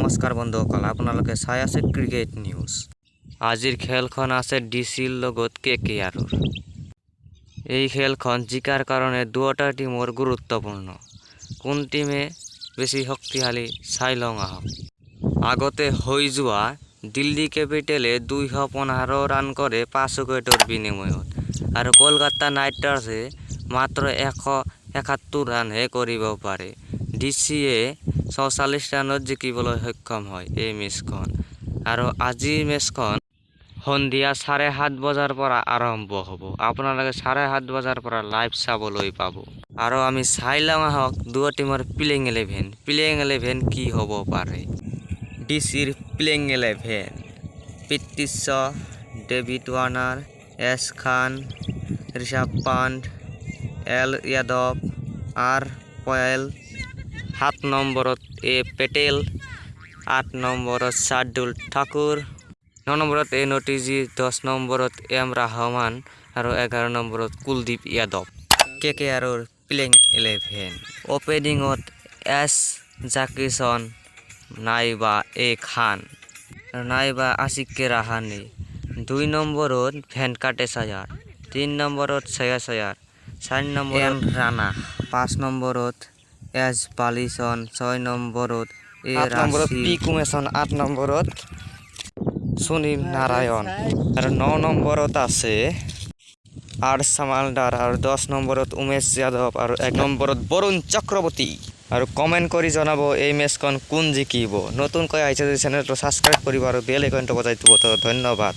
নমস্কাৰ বন্ধুসকল, আপোনালোকে চাই আছে ক্ৰিকেট নিউজ। আজিৰ খেলখন আছে ডিচিৰ লগত কেকেআৰৰ। এই খেলখন জিকাৰ কাৰণে দুয়োটা টিমৰ গুৰুত্বপূৰ্ণ। কোন টিমে বেছি শক্তিশালী চাই লওঁ আহক। আগতে হৈ যোৱা দিল্লী কেপিটেলে 215 ৰান কৰে 5 উইকেটৰ বিনিময়ত, আৰু কলকাতা নাইট ৰাইডাৰ্ছে মাত্ৰ 171 ৰানহে কৰিব পাৰে। ডিচিয়ে 44 ৰানত জিকিবলৈ সক্ষম হয় এই মেচখন। আৰু আজিৰ মেচখন সন্ধিয়া 7:30 বজাৰ পৰা আৰম্ভ হ'ব। আপোনালোকে 7:30 বজাৰ পৰা লাইভ চাবলৈ পাব। আৰু আমি চাই লওঁ আহক দুয়ো টিমৰ প্লেইং 11 কি হ'ব পাৰে। ডিচিৰ playing 11: Prithvi Shaw, David Warner, S Khan, Rishabh Pant, L Yadav, R Powell, 7 নম্বৰত এ পেটেল, 8 নম্বৰত শাৰ্দুল ঠাকুৰ, 9 নম্বৰত এ নটিজি, 10 নম্বৰত এম ৰহমান আৰু 11 নম্বৰত কুলদীপ যাদৱ। কেকেআৰৰ প্লেইং 11: অপেনিঙত এছ জাকিৰছন নাইবা এ খান নাইবা আছিকে ৰাহানে, 2 নম্বৰত ভেংকাটেশ আয়াৰ, 3 নম্বৰত শ্ৰেয়াছ আয়াৰ, 4 নম্বৰত ৰাণা, 5 নম্বৰত এছ বালিছন, 6 নম্বৰত এ পি কুমেছন, 8 নম্বৰত সুনীল নাৰায়ণ আৰু 9 নম্বৰত আছে আৰ চামালদাৰ আৰু 10 নম্বৰত উমেশ যাদৱ আৰু 1 নম্বৰত বৰুণ চক্ৰৱৰ্তী। আৰু কমেণ্ট কৰি জনাব এই মেচখন কোন জিকিব। নতুনকৈ আহিছে যদি চেনেলটো ছাবস্ক্ৰাইব কৰিব আৰু বেল আইকনটো বজাই দিব। ধন্যবাদ।